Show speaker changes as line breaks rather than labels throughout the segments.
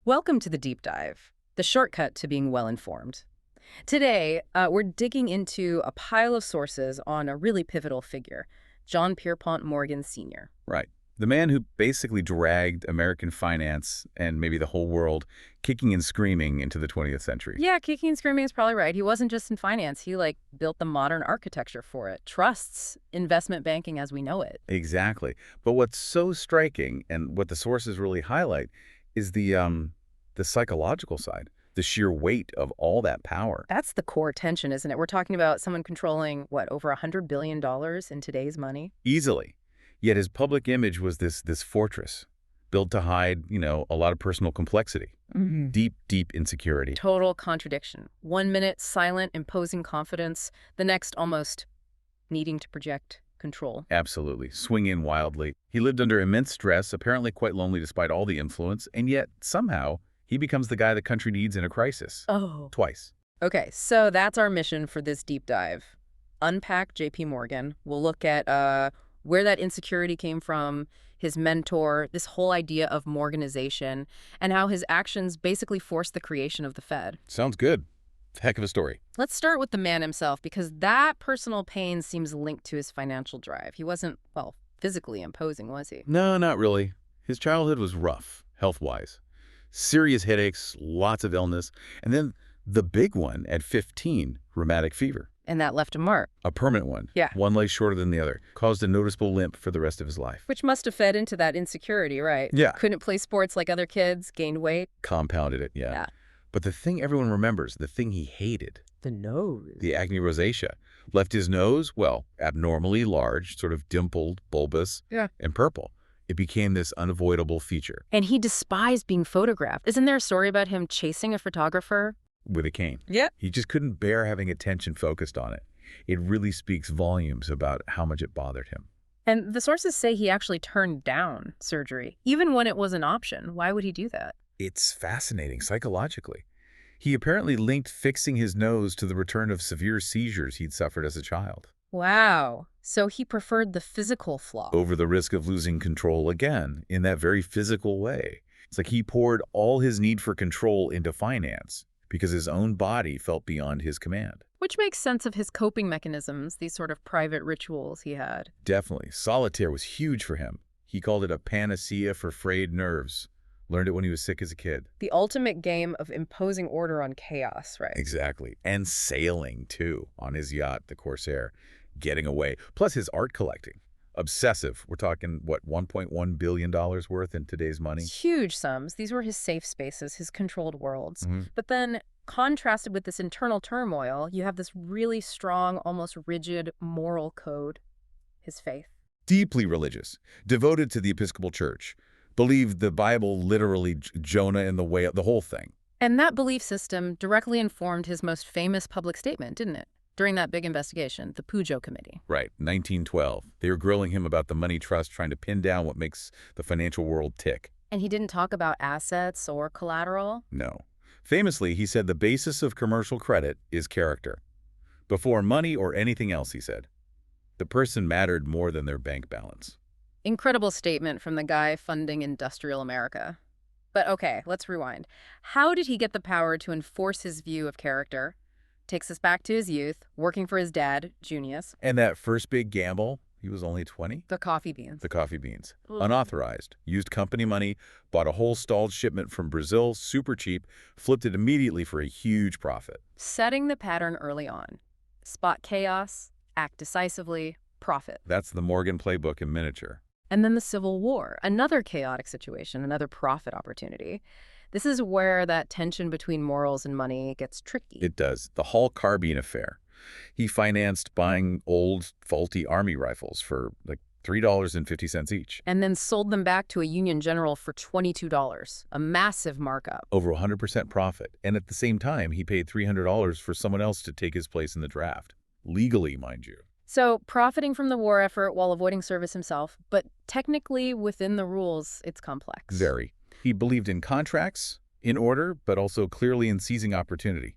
Welcome to the Deep Dive, the shortcut to being well-informed. Today, we're digging into a pile of sources on a really pivotal figure, John Pierpont Morgan Sr.
Right. The man who basically dragged American finance and maybe the whole world kicking and screaming into the 20th century.
Yeah, kicking and screaming is probably right. He wasn't just in finance. He, built the modern architecture for it. Trusts, investment banking as we know it.
Exactly. But what's so striking, and what the sources really highlight, is the psychological side, the sheer weight of all that power.
That's the core tension, isn't it? We're talking about someone controlling, over $100 billion in today's money?
Easily. Yet his public image was this fortress built to hide, a lot of personal complexity, deep, deep insecurity.
Total contradiction. 1 minute, silent, imposing confidence. The next, almost needing to project control.
Absolutely. Swing in wildly. He lived under immense stress, apparently quite lonely despite all the influence, and yet, somehow, he becomes the guy the country needs in a crisis.
Oh.
Twice.
Okay, so that's our mission for this deep dive. Unpack J.P. Morgan. We'll look at where that insecurity came from, his mentor, this whole idea of Morganization, and how his actions basically forced the creation of the Fed.
Sounds good. Heck of a story.
Let's start with the man himself, because that personal pain seems linked to his financial drive. He wasn't, physically imposing, was he?
No, not really. His childhood was rough, health-wise. Serious headaches, lots of illness, and then the big one at 15, rheumatic fever.
And that left a mark.
A permanent one.
Yeah.
One leg shorter than the other. Caused a noticeable limp for the rest of his life.
Which must have fed into that insecurity, right?
Yeah.
Couldn't play sports like other kids, gained weight.
Compounded it, yeah.
Yeah.
But the thing everyone remembers, the thing he hated,
The nose.
the acne rosacea, left his nose, abnormally large, sort of dimpled, bulbous, and purple. It became this unavoidable feature.
And he despised being photographed. Isn't there a story about him chasing a photographer?
With a cane.
Yeah.
He just couldn't bear having attention focused on it. It really speaks volumes about how much it bothered him.
And the sources say he actually turned down surgery, even when it was an option. Why would he do that?
It's fascinating psychologically. He apparently linked fixing his nose to the return of severe seizures he'd suffered as a child.
Wow. So he preferred the physical flaw.
Over the risk of losing control again, in that very physical way. It's like he poured all his need for control into finance because his own body felt beyond his command.
Which makes sense of his coping mechanisms, these sort of private rituals he had.
Definitely. Solitaire was huge for him. He called it a panacea for frayed nerves. Learned it when he was sick as a kid.
The ultimate game of imposing order on chaos, right?
Exactly. And sailing, too, on his yacht, the Corsair, getting away. Plus his art collecting. Obsessive. We're talking, $1.1 billion worth in today's money?
Huge sums. These were his safe spaces, his controlled worlds.
Mm-hmm.
But then, contrasted with this internal turmoil, you have this really strong, almost rigid moral code, his faith.
Deeply religious. Devoted to the Episcopal Church. Believed the Bible literally Jonah and the whale, the whole thing.
And that belief system directly informed his most famous public statement, didn't it? During that big investigation, the Pujo Committee.
Right, 1912. They were grilling him about the money trust, trying to pin down what makes the financial world tick.
And he didn't talk about assets or collateral?
No. Famously, he said the basis of commercial credit is character. Before money or anything else, he said. The person mattered more than their bank balance.
Incredible statement from the guy funding industrial America. But okay, let's rewind. How did he get the power to enforce his view of character? Takes us back to his youth, working for his dad, Junius.
And that first big gamble, he was only 20?
The coffee beans.
The coffee beans. Unauthorized. Used company money, bought a whole stalled shipment from Brazil, super cheap, flipped it immediately for a huge profit.
Setting the pattern early on. Spot chaos, act decisively, profit.
That's the Morgan playbook in miniature.
And then the Civil War, another chaotic situation, another profit opportunity. This is where that tension between morals and money gets tricky.
It does. The Hall carbine affair. He financed buying old, faulty Army rifles for $3.50 each.
And then sold them back to a Union general for $22, a massive markup.
Over 100% profit. And at the same time, he paid $300 for someone else to take his place in the draft. Legally, mind you.
So profiting from the war effort while avoiding service himself, but technically within the rules, it's complex.
Very. He believed in contracts, in order, but also clearly in seizing opportunity.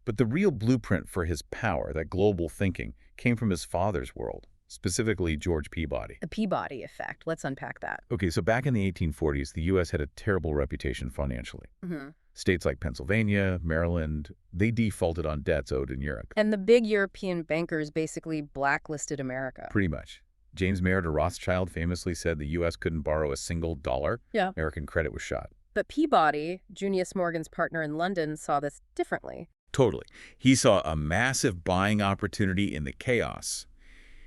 But the real blueprint for his power, that global thinking, came from his father's world. specifically George Peabody.
The Peabody effect. Let's unpack that.
Okay, so back in the 1840s, the U.S. had a terrible reputation financially.
Hmm.
States like Pennsylvania, Maryland, they defaulted on debts owed in Europe.
And the big European bankers basically blacklisted America.
Pretty much. James Meredith Rothschild famously said the U.S. couldn't borrow a single dollar.
Yeah.
American credit was shot.
But Peabody, Junius Morgan's partner in London, saw this differently.
Totally. He saw a massive buying opportunity in the chaos.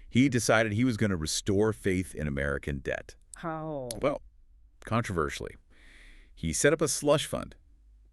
He decided he was going to restore faith in American debt.
How?
Well, controversially, he set up a slush fund,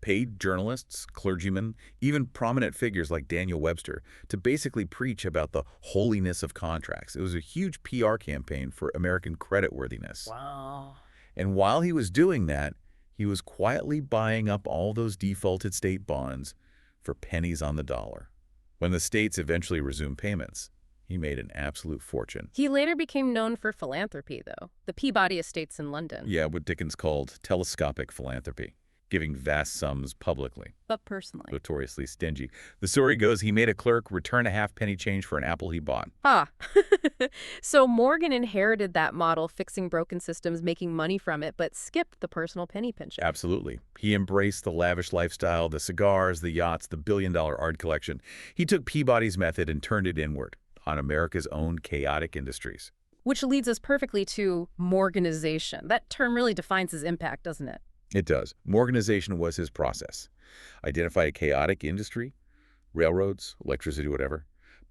paid journalists, clergymen, even prominent figures like Daniel Webster to basically preach about the holiness of contracts. It was a huge PR campaign for American creditworthiness.
Wow.
And while he was doing that, he was quietly buying up all those defaulted state bonds for pennies on the dollar. When the states eventually resumed payments, he made an absolute fortune.
He later became known for philanthropy, though. The Peabody estates in London.
Yeah, what Dickens called telescopic philanthropy, giving vast sums publicly.
But personally.
Notoriously stingy. The story goes he made a clerk return a half-penny change for an apple he bought.
Ah. So Morgan inherited that model, fixing broken systems, making money from it, but skipped the personal penny pinching.
Absolutely. He embraced the lavish lifestyle, the cigars, the yachts, the billion-dollar art collection. He took Peabody's method and turned it inward on America's own chaotic industries.
Which leads us perfectly to Morganization. That term really defines his impact, doesn't it?
It does. Morganization was his process. Identify a chaotic industry, railroads, electricity, whatever,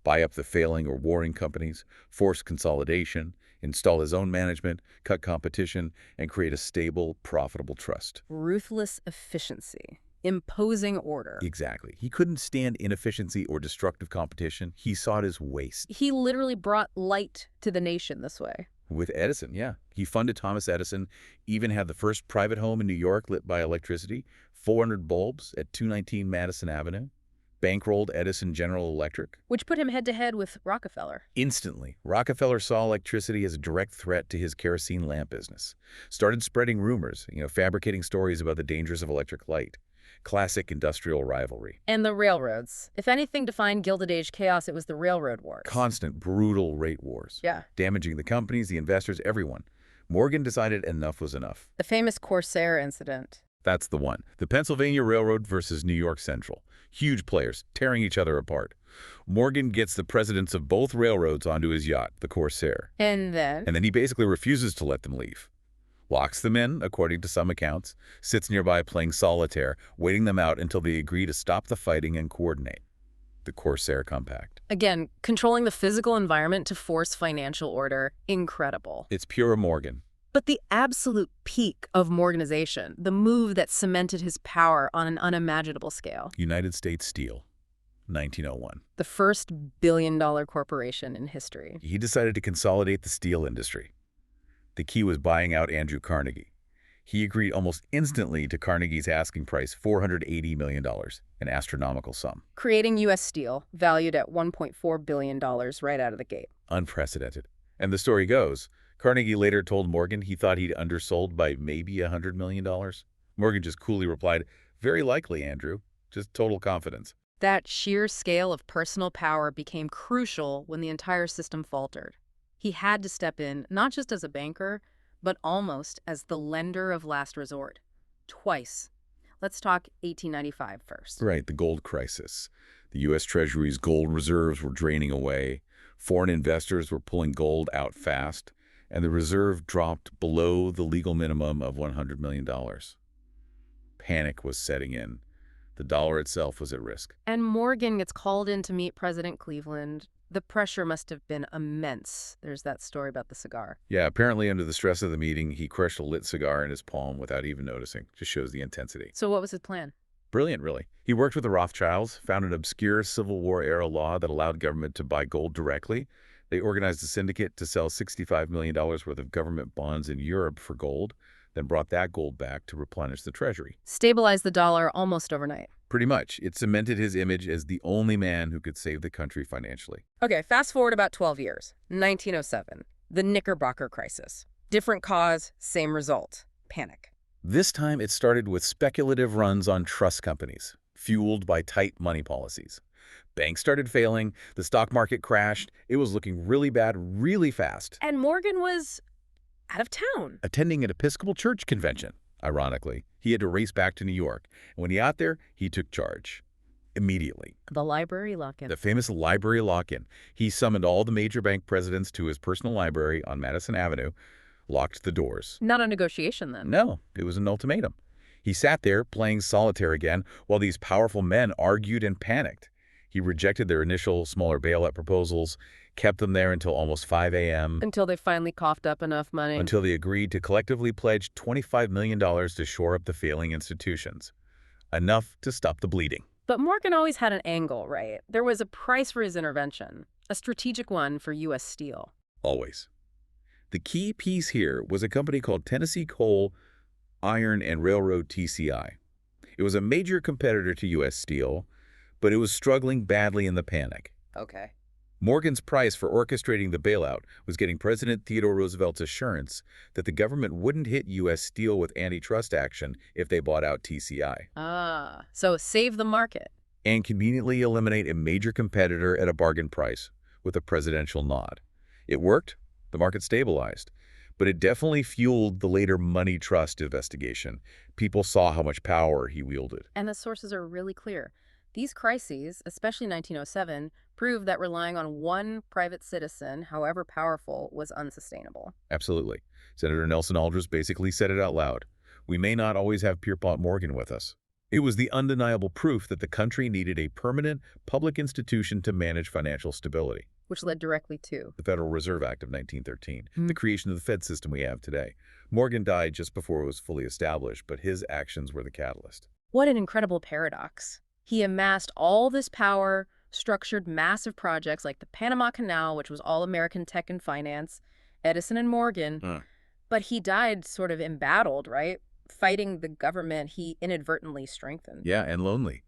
buy up the failing or warring companies, force consolidation, install his own management, cut competition, and create a stable, profitable trust.
Ruthless efficiency. Imposing order.
Exactly. He couldn't stand inefficiency or destructive competition. He saw it as waste.
He literally brought light to the nation this way.
With Edison, yeah. He funded Thomas Edison, even had the first private home in New York lit by electricity, 400 bulbs at 219 Madison Avenue, bankrolled Edison General Electric.
Which put him head-to-head with Rockefeller.
Instantly, Rockefeller saw electricity as a direct threat to his kerosene lamp business. Started spreading rumors, fabricating stories about the dangers of electric light. Classic industrial rivalry.
And the railroads. If anything defined Gilded Age chaos, it was the railroad wars.
Constant, brutal rate wars.
Yeah.
Damaging the companies, the investors, everyone. Morgan decided enough was enough.
The famous Corsair incident.
That's the one. The Pennsylvania Railroad versus New York Central. Huge players, tearing each other apart. Morgan gets the presidents of both railroads onto his yacht, the Corsair.
And then
he basically refuses to let them leave. Locks them in, according to some accounts, sits nearby playing solitaire, waiting them out until they agree to stop the fighting and coordinate. The Corsair Compact.
Again, controlling the physical environment to force financial order. Incredible.
It's pure Morgan.
But the absolute peak of Morganization, the move that cemented his power on an unimaginable scale.
United States Steel, 1901.
The first billion-dollar corporation in history.
He decided to consolidate the steel industry. The key was buying out Andrew Carnegie. He agreed almost instantly to Carnegie's asking price, $480 million, an astronomical sum.
Creating U.S. Steel, valued at $1.4 billion right out of the gate.
Unprecedented. And the story goes, Carnegie later told Morgan he thought he'd undersold by maybe $100 million. Morgan just coolly replied, "Very likely, Andrew. Just total confidence."
That sheer scale of personal power became crucial when the entire system faltered. He had to step in, not just as a banker, but almost as the lender of last resort. Twice. Let's talk 1895 first.
Right, the gold crisis. The U.S. Treasury's gold reserves were draining away. Foreign investors were pulling gold out fast, and the reserve dropped below the legal minimum of $100 million. Panic was setting in. The dollar itself was at risk.
And Morgan gets called in to meet President Cleveland. The pressure must have been immense. There's that story about the cigar.
Yeah, apparently under the stress of the meeting, he crushed a lit cigar in his palm without even noticing. Just shows the intensity.
So what was his plan?
Brilliant, really. He worked with the Rothschilds, found an obscure Civil War-era law that allowed government to buy gold directly. They organized a syndicate to sell $65 million worth of government bonds in Europe for gold, then brought that gold back to replenish the treasury.
Stabilized the dollar almost overnight.
Pretty much. It cemented his image as the only man who could save the country financially.
Okay, fast forward about 12 years. 1907. The Knickerbocker crisis. Different cause, same result. Panic.
This time it started with speculative runs on trust companies, fueled by tight money policies. Banks started failing, the stock market crashed, it was looking really bad really fast.
And Morgan was out of town.
Attending an Episcopal church convention, ironically. He had to race back to New York. And when he got there, he took charge. Immediately.
The library lock-in.
The famous library lock-in. He summoned all the major bank presidents to his personal library on Madison Avenue, locked the doors.
Not a negotiation, then.
No, it was an ultimatum. He sat there playing solitaire again while these powerful men argued and panicked. He rejected their initial smaller bailout proposals, kept them there until almost 5 a.m.
Until they finally coughed up enough money.
Until they agreed to collectively pledge $25 million to shore up the failing institutions. Enough to stop the bleeding.
But Morgan always had an angle, right? There was a price for his intervention, a strategic one for U.S. Steel.
Always. The key piece here was a company called Tennessee Coal, Iron and Railroad TCI. It was a major competitor to U.S. Steel, but it was struggling badly in the panic.
Okay.
Morgan's price for orchestrating the bailout was getting President Theodore Roosevelt's assurance that the government wouldn't hit U.S. Steel with antitrust action if they bought out TCI.
Ah, so save the market.
And conveniently eliminate a major competitor at a bargain price with a presidential nod. It worked. The market stabilized. But it definitely fueled the later money trust investigation. People saw how much power he wielded.
And the sources are really clear. These crises, especially 1907, proved that relying on one private citizen, however powerful, was unsustainable.
Absolutely. Senator Nelson Aldrich basically said it out loud. We may not always have Pierpont Morgan with us. It was the undeniable proof that the country needed a permanent public institution to manage financial stability.
Which led directly to
the Federal Reserve Act of 1913, the creation of the Fed system we have today. Morgan died just before it was fully established, but his actions were the catalyst.
What an incredible paradox. He amassed all this power, structured massive projects like the Panama Canal, which was all American tech and finance, Edison and Morgan, but he died sort of embattled, right? Fighting the government he inadvertently strengthened.
Yeah, and lonely.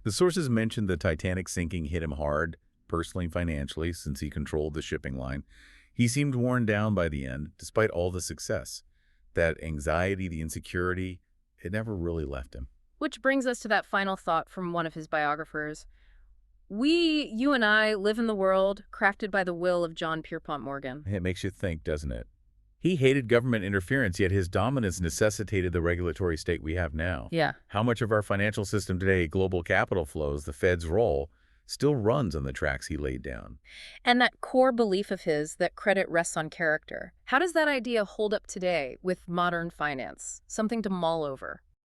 The sources mentioned the Titanic sinking hit him hard, personally and financially, since he controlled the shipping line. He seemed worn down by the end, despite all the success. That anxiety, the insecurity, it never really left him.
Which brings us to that final thought from one of his biographers. You and I, live in the world crafted by the will of John Pierpont Morgan.
It makes you think, doesn't it? He hated government interference, yet his dominance necessitated the regulatory state we have now.
Yeah.
How much of our financial system today, global capital flows, the Fed's role, still runs on the tracks he laid down.
And that core belief of his that credit rests on character. How does that idea hold up today with modern finance? Something to mull over.